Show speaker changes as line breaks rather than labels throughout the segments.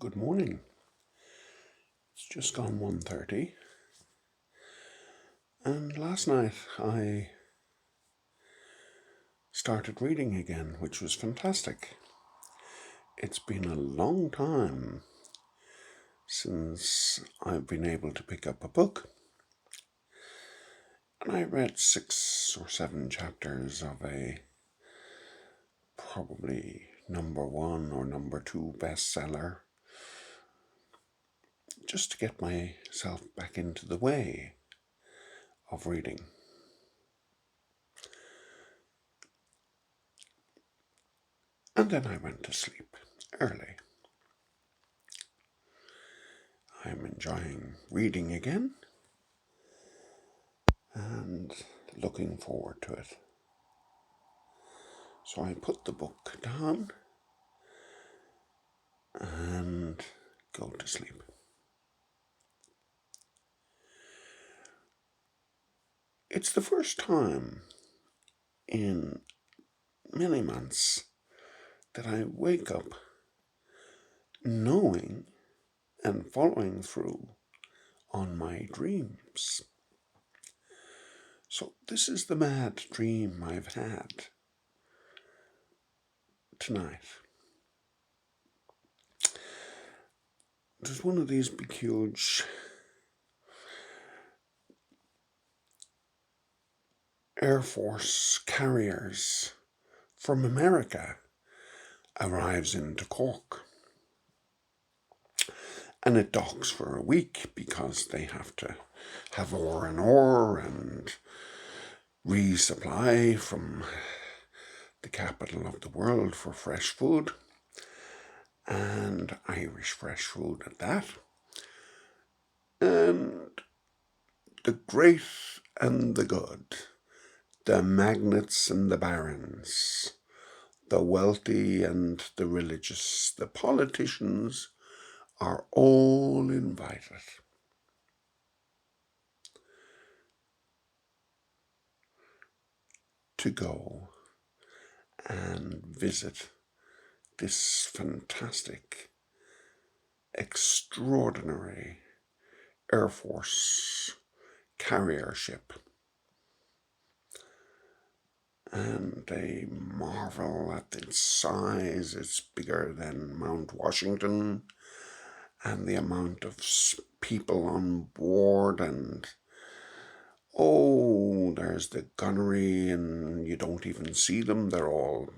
Good morning. It's just gone 1:30, and last night I started reading again, which was fantastic. It's been a long time since I've been able to pick up a book, and I read 6 or 7 chapters of a probably number 1 or number 2 bestseller, just to get myself back into the way of reading. And then I went to sleep early. I'm enjoying reading again and looking forward to it. So I put the book down and go to sleep. It's the first time in many months that I wake up knowing and following through on my dreams. So this is the mad dream I've had tonight. There's one of these big, huge Air Force carriers from America arrives into Cork. And it docks for a week because they have to have ore and resupply from the capital of the world for fresh food, and Irish fresh food at that. And the great and the good, the magnates and the barons, the wealthy and the religious, the politicians are all invited. To go and visit this fantastic, extraordinary Air Force carrier ship. And they marvel at its size. It's bigger than Mount Washington, and the amount of people on board, and there's the gunnery, and you don't even see them. They're all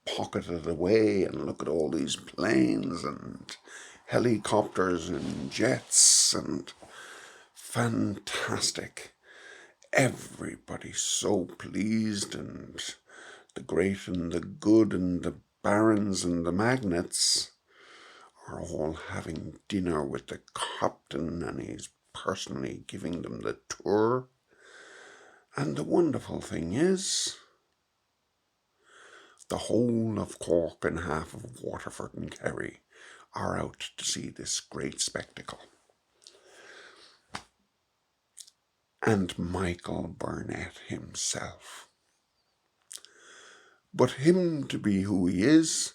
pocketed away, and look at all these planes and helicopters and jets, and fantastic. Everybody's so pleased, and the great and the good and the barons and the magnates are all having dinner with the captain, and he's personally giving them the tour. And the wonderful thing is, the whole of Cork and half of Waterford and Kerry are out to see this great spectacle. And Michael Burnett himself. But him to be who he is,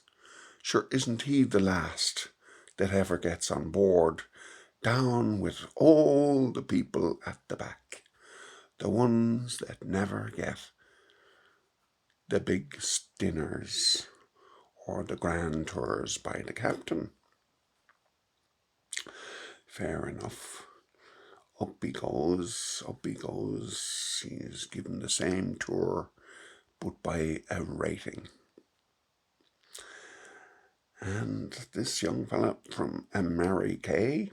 sure isn't he the last that ever gets on board, down with all the people at the back, the ones that never get the big dinners or the grand tours by the captain. Fair enough. Up he goes. He's given the same tour, but by a rating. And this young fella from America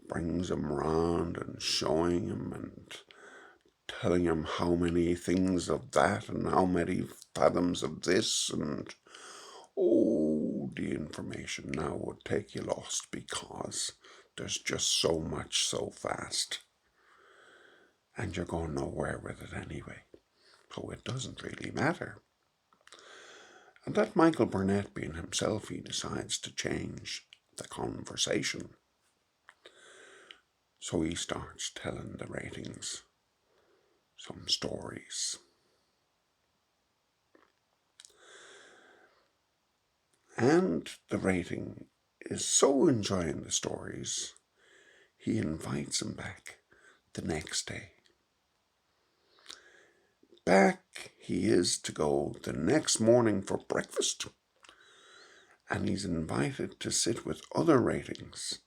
brings him round and showing him and telling him how many things of that and how many fathoms of this, and the information now would take you lost because there's just so much so fast, and you're going nowhere with it anyway, so it doesn't really matter. And that Michael Burnett being himself, he decides to change the conversation. So he starts telling the ratings some stories. And the rating is so enjoying the stories, he invites him back the next day. Back he is to go the next morning for breakfast, and he's invited to sit with other ratings,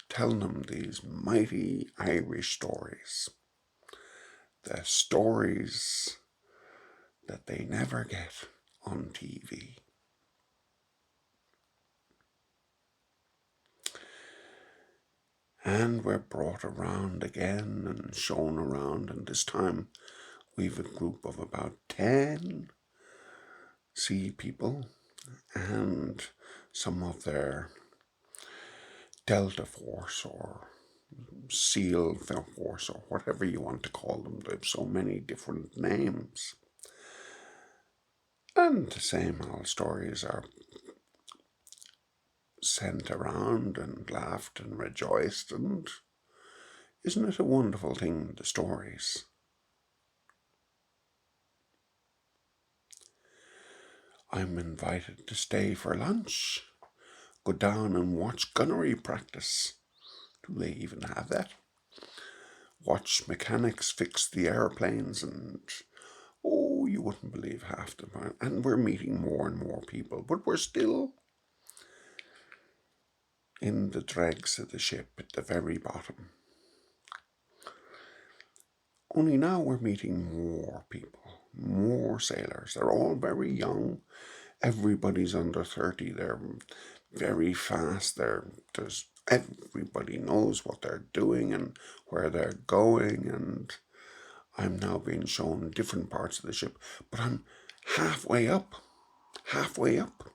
telling them these mighty Irish stories. The stories that they never get on TV. And we're brought around again and shown around, and this time we've a group of about 10 sea people and some of their Delta Force or SEAL Force or whatever you want to call them. They have so many different names. And the same old stories are sent around and laughed and rejoiced, and isn't it a wonderful thing, the stories? I'm invited to stay for lunch, go down and watch gunnery practice. Do they even have that? Watch mechanics fix the airplanes, and oh, you wouldn't believe half them. And we're meeting more and more people, but we're still in the dregs of the ship at the very bottom. Only now we're meeting more people, more sailors. They're all very young. Everybody's under 30. They're very fast. Everybody knows what they're doing and where they're going. And I'm now being shown different parts of the ship, but I'm halfway up. Halfway up.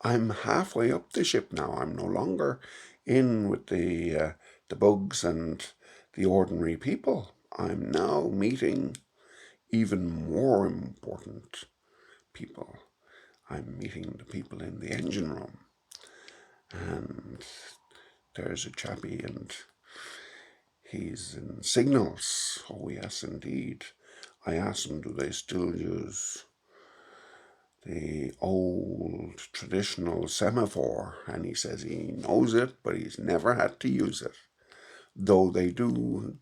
I'm halfway up the ship now. I'm no longer in with the bugs and the ordinary people. I'm now meeting even more important people. I'm meeting the people in the engine room. And there's a chappie, and he's in signals. Oh, yes, indeed. I asked him, do they still use the old traditional semaphore? And he says he knows it, but he's never had to use it. Though they do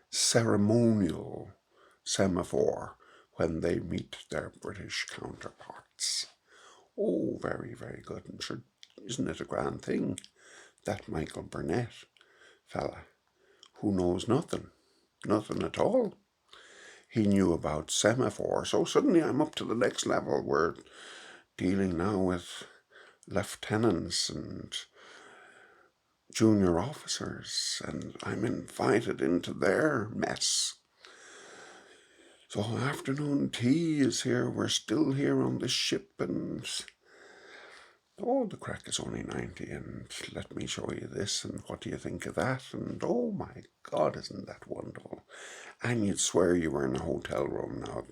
ceremonial semaphore when they meet their British counterparts. Oh, very, very good. And sure, isn't it a grand thing, that Michael Burnett fella, who knows nothing at all. He knew about semaphore, so suddenly I'm up to the next level. We're dealing now with lieutenants and junior officers, and I'm invited into their mess. So afternoon tea is here. We're still here on the ship, and oh, the crack is only 90, and let me show you this, and what do you think of that? And oh my God, isn't that wonderful? And you'd swear you were in a hotel room now,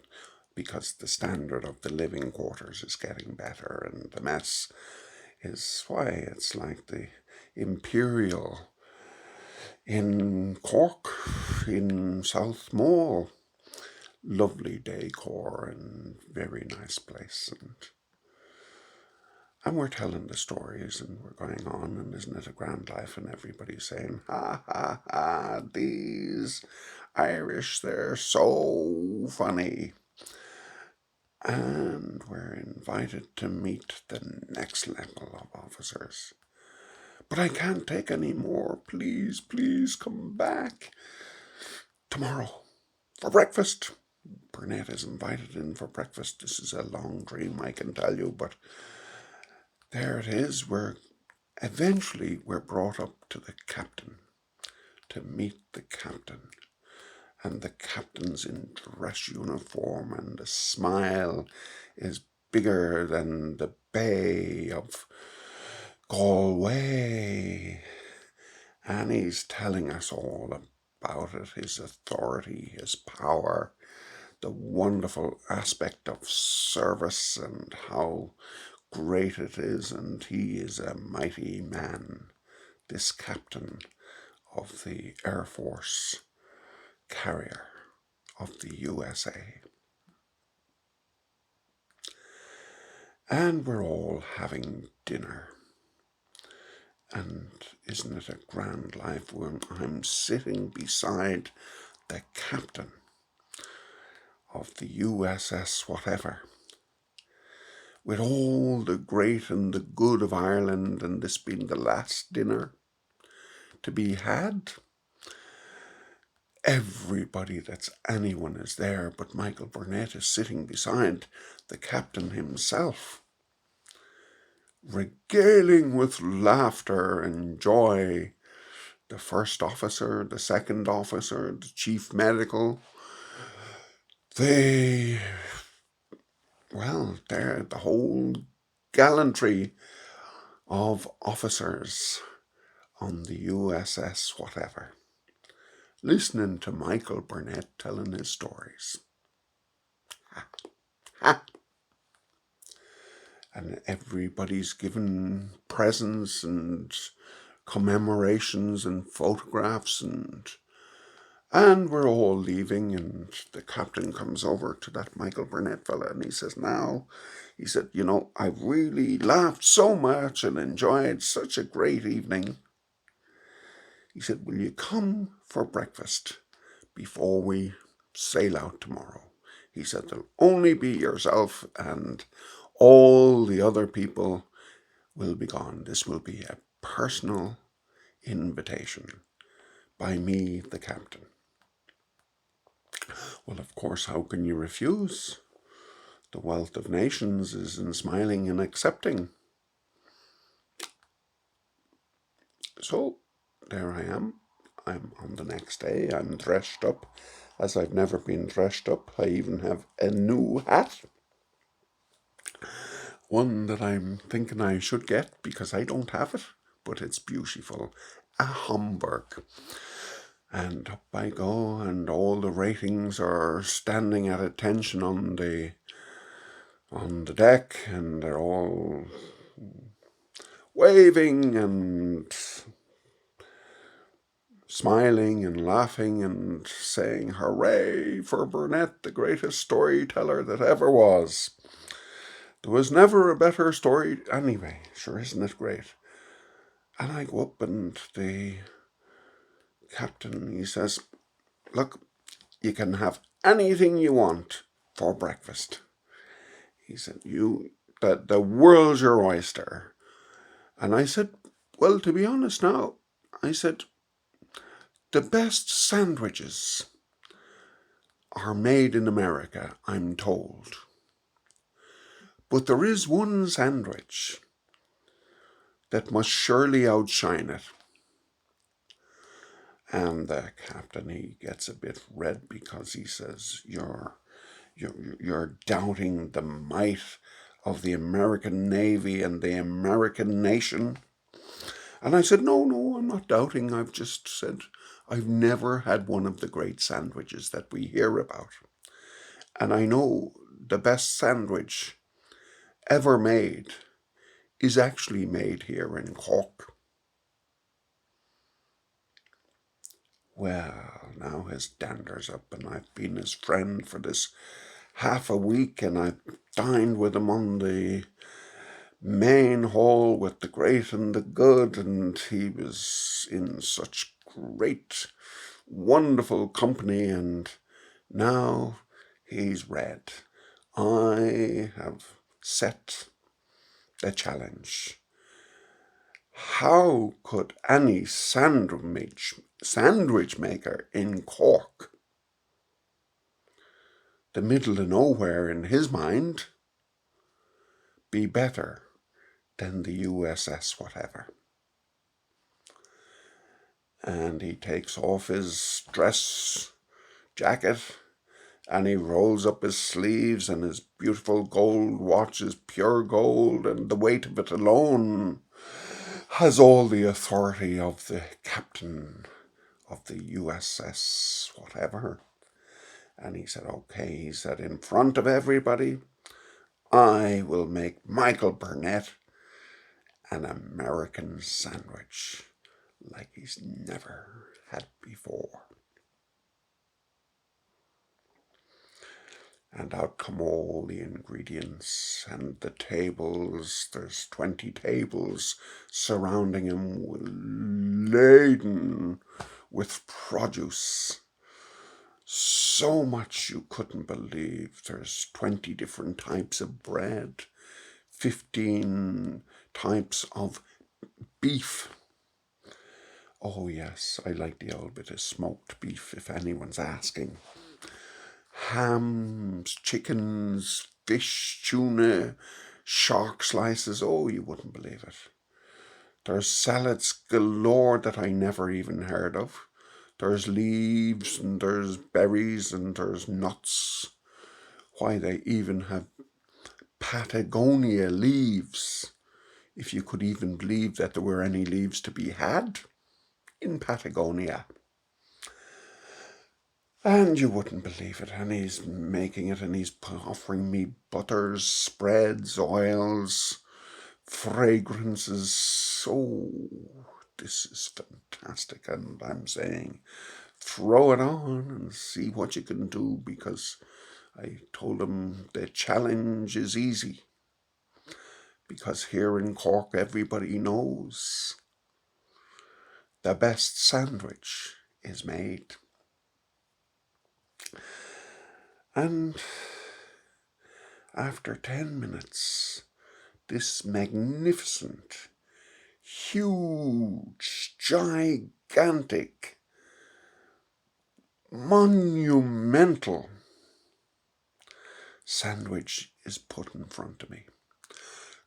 because the standard of the living quarters is getting better, and the mess is, why, it's like the Imperial in Cork, in South Mall. Lovely decor and very nice place, and we're telling the stories, and we're going on, and isn't it a grand life? And everybody's saying, ha ha ha, these Irish, they're so funny. And we're invited to meet the next level of officers. But I can't take any more. Please, please come back tomorrow for breakfast. Burnett is invited in for breakfast. This is a long dream, I can tell you, but there it is. Eventually we're brought up to the captain, to meet the captain. And the captain's in dress uniform, and the smile is bigger than the Bay of Galway. And he's telling us all about it, his authority, his power, the wonderful aspect of service, and how great it is. And he is a mighty man, this captain of the Air Force carrier of the USA. And we're all having dinner. And isn't it a grand life when I'm sitting beside the captain of the U.S.S. whatever, with all the great and the good of Ireland, and this being the last dinner to be had. Everybody that's anyone is there, but Michael Burnett is sitting beside the captain himself, regaling with laughter and joy the first officer, the second officer, the chief medical. They're the whole gallantry of officers on the U.S.S. whatever, listening to Michael Burnett telling his stories. And everybody's given presents and commemorations and photographs, and we're all leaving, and the captain comes over to that Michael Burnett fella and he says, I've really laughed so much and enjoyed such a great evening. He said, will you come for breakfast before we sail out tomorrow? He said, there'll only be yourself and all the other people will be gone. This will be a personal invitation by me, the captain. Well, of course, how can you refuse? The wealth of nations is in smiling and accepting. So there I am. I'm on the next day. I'm dressed up as I've never been dressed up. I even have a new hat. One that I'm thinking I should get because I don't have it, but it's beautiful. A Homburg. And up I go, and all the ratings are standing at attention on the deck, and they're all waving and smiling and laughing and saying, hooray for Burnett, the greatest storyteller that ever was. There was never a better story. Anyway, sure, isn't it great? And I go up, and the captain, he says, look, you can have anything you want for breakfast. He said, the world's your oyster. And I said, well, to be honest now, I said, the best sandwiches are made in America, I'm told. But there is one sandwich that must surely outshine it. And the captain, he gets a bit red because he says, you're doubting the might of the American Navy and the American nation. And I said, no, I'm not doubting. I've just said I've never had one of the great sandwiches that we hear about. And I know the best sandwich ever made is actually made here in Cork. Well, now his dander's up, and I've been his friend for this half a week, and I've dined with him on the main hall with the great and the good, and he was in such great, wonderful company, and now he's red. I have set the challenge. How could any sandwich maker in Cork, the middle of nowhere in his mind, be better than the U.S.S. whatever? And he takes off his dress jacket, and he rolls up his sleeves, and his beautiful gold watch is pure gold, and the weight of it alone has all the authority of the captain of the U.S.S. whatever. And he said, okay, he said, in front of everybody, I will make Michael Burnett an American sandwich like he's never had before. And out come all the ingredients and the tables. There's 20 tables surrounding him, laden with produce. So much you couldn't believe. There's 20 different types of bread, 15 types of beef. Oh yes, I like the old bit of smoked beef, if anyone's asking. Hams, chickens, fish, tuna, shark slices. Oh, you wouldn't believe it. There's salads galore that I never even heard of. There's leaves and there's berries and there's nuts. Why, they even have Patagonia leaves, if you could even believe that there were any leaves to be had in Patagonia. And you wouldn't believe it. And he's making it and he's offering me butters, spreads, oils, fragrances. Oh, this is fantastic. And I'm saying, throw it on and see what you can do, because I told him the challenge is easy. Because here in Cork, everybody knows the best sandwich is made. And after 10 minutes, this magnificent, huge, gigantic, monumental sandwich is put in front of me,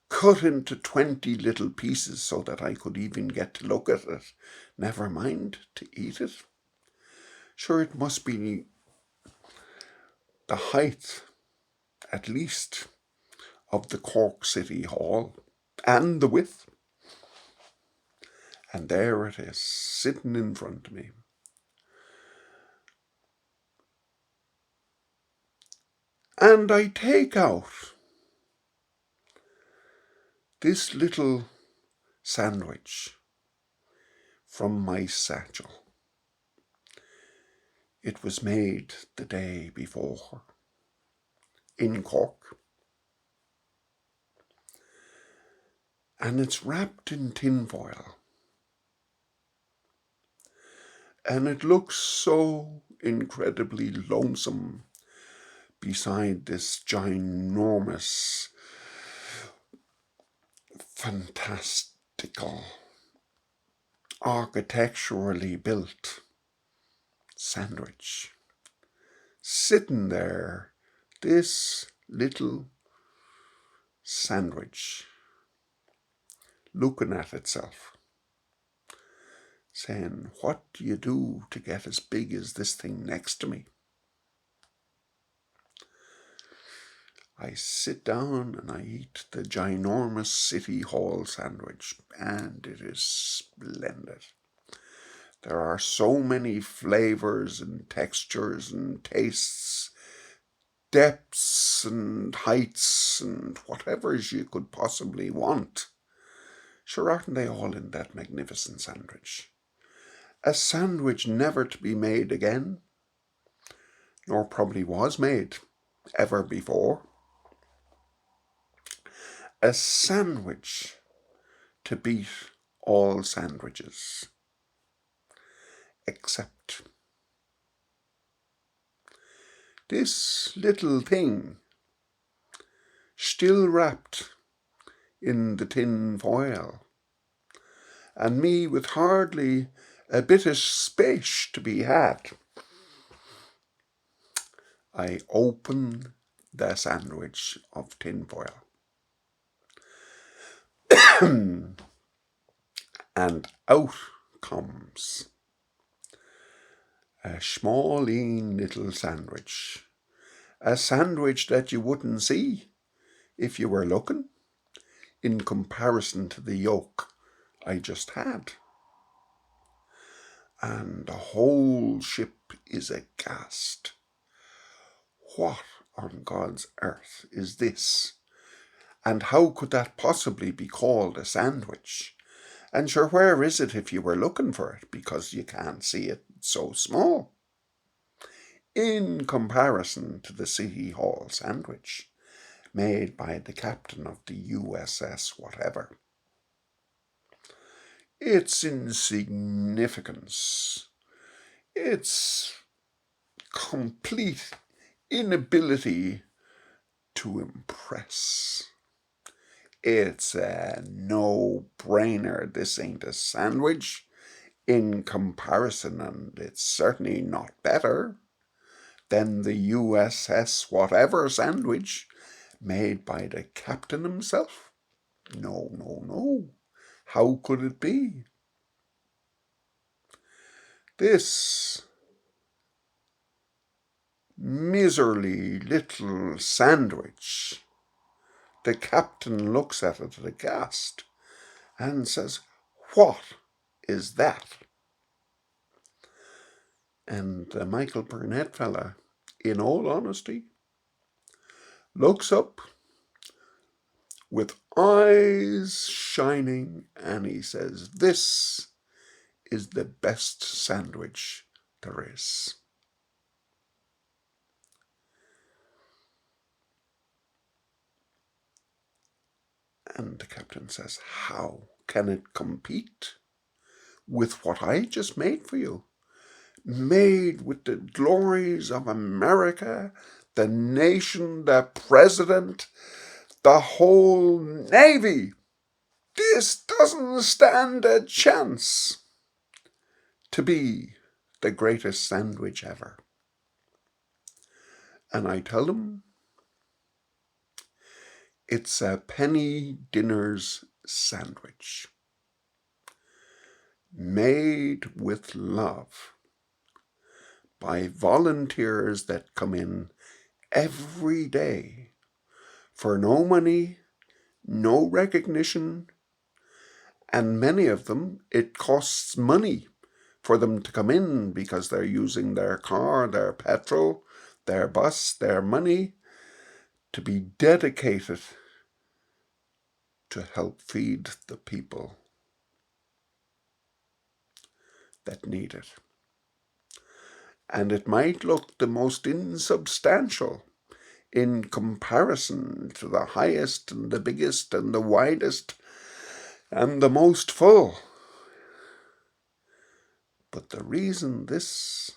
cut into 20 little pieces so that I could even get to look at it, never mind to eat it. Sure, it must be the height, at least, of the Cork City Hall, and the width. And there it is, sitting in front of me. And I take out this little sandwich from my satchel. It was made the day before in Cork. And it's wrapped in tinfoil. And it looks so incredibly lonesome beside this ginormous, fantastical, architecturally built sandwich. Sitting there, this little sandwich, looking at itself, saying, what do you do to get as big as this thing next to me? I sit down and I eat the ginormous City Hall sandwich, and it is splendid. There are so many flavors and textures and tastes, depths and heights and whatever you could possibly want. Sure, aren't they all in that magnificent sandwich? A sandwich never to be made again, nor probably was made ever before. A sandwich to beat all sandwiches, except this little thing, still wrapped in the tin foil, and me with hardly a bit of space to be had. I open the sandwich of tin foil. And out comes a small, lean little sandwich. A sandwich that you wouldn't see if you were looking, in comparison to the yolk I just had. And the whole ship is aghast. What on God's earth is this? And how could that possibly be called a sandwich? And sure, where is it if you were looking for it? Because you can't see it, it's so small. in comparison to the City Hall sandwich made by the captain of the U.S.S. whatever. Its insignificance, its complete inability to impress. It's a no-brainer. This ain't a sandwich in comparison, and it's certainly not better than the U.S.S. whatever sandwich made by the captain himself. No, no, no. How could it be? This miserly little sandwich. The captain looks at it aghast and says, "What is that?" And the Michael Burnett fella, in all honesty, looks up with eyes shining and he says, "This is the best sandwich there is." And the captain says, "How can it compete with what I just made for you? Made with the glories of America, the nation, the president, the whole Navy. This doesn't stand a chance to be the greatest sandwich ever." And I tell them, it's a penny dinner's sandwich made with love by volunteers that come in every day for no money, no recognition, and many of them, it costs money for them to come in because they're using their car, their petrol, their bus, their money to be dedicated to help feed the people that need it. And it might look the most insubstantial in comparison to the highest and the biggest and the widest and the most full. But the reason this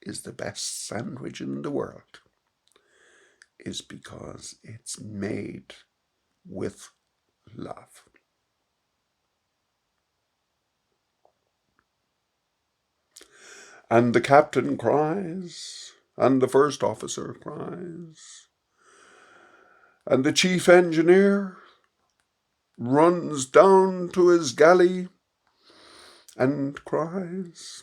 is the best sandwich in the world is because it's made with love. And the captain cries, and the first officer cries, and the chief engineer runs down to his galley and cries.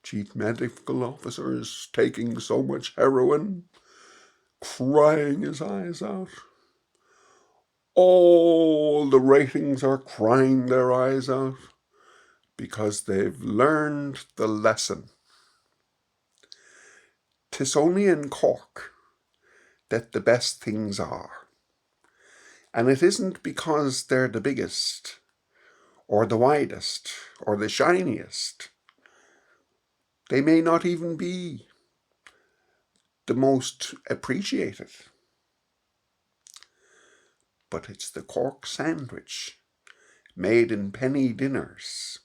Chief medical officer is taking so much heroin, crying his eyes out. All the ratings are crying their eyes out because they've learned the lesson. 'Tis only in Cork that the best things are. And it isn't because they're the biggest, or the widest, or the shiniest. They may not even be the most appreciated. But it's the Cork sandwich, made in penny dinners,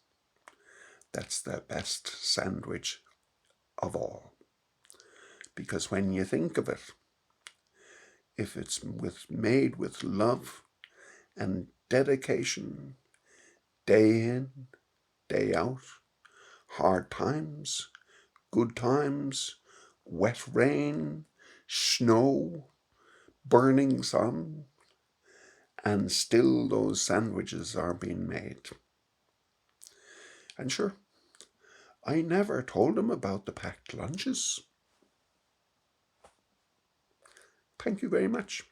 that's the best sandwich of all. Because when you think of it, if it's made with love and dedication, day in, day out, hard times, good times, wet rain, snow, burning sun, and still those sandwiches are being made. And sure, I never told him about the packed lunches. Thank you very much.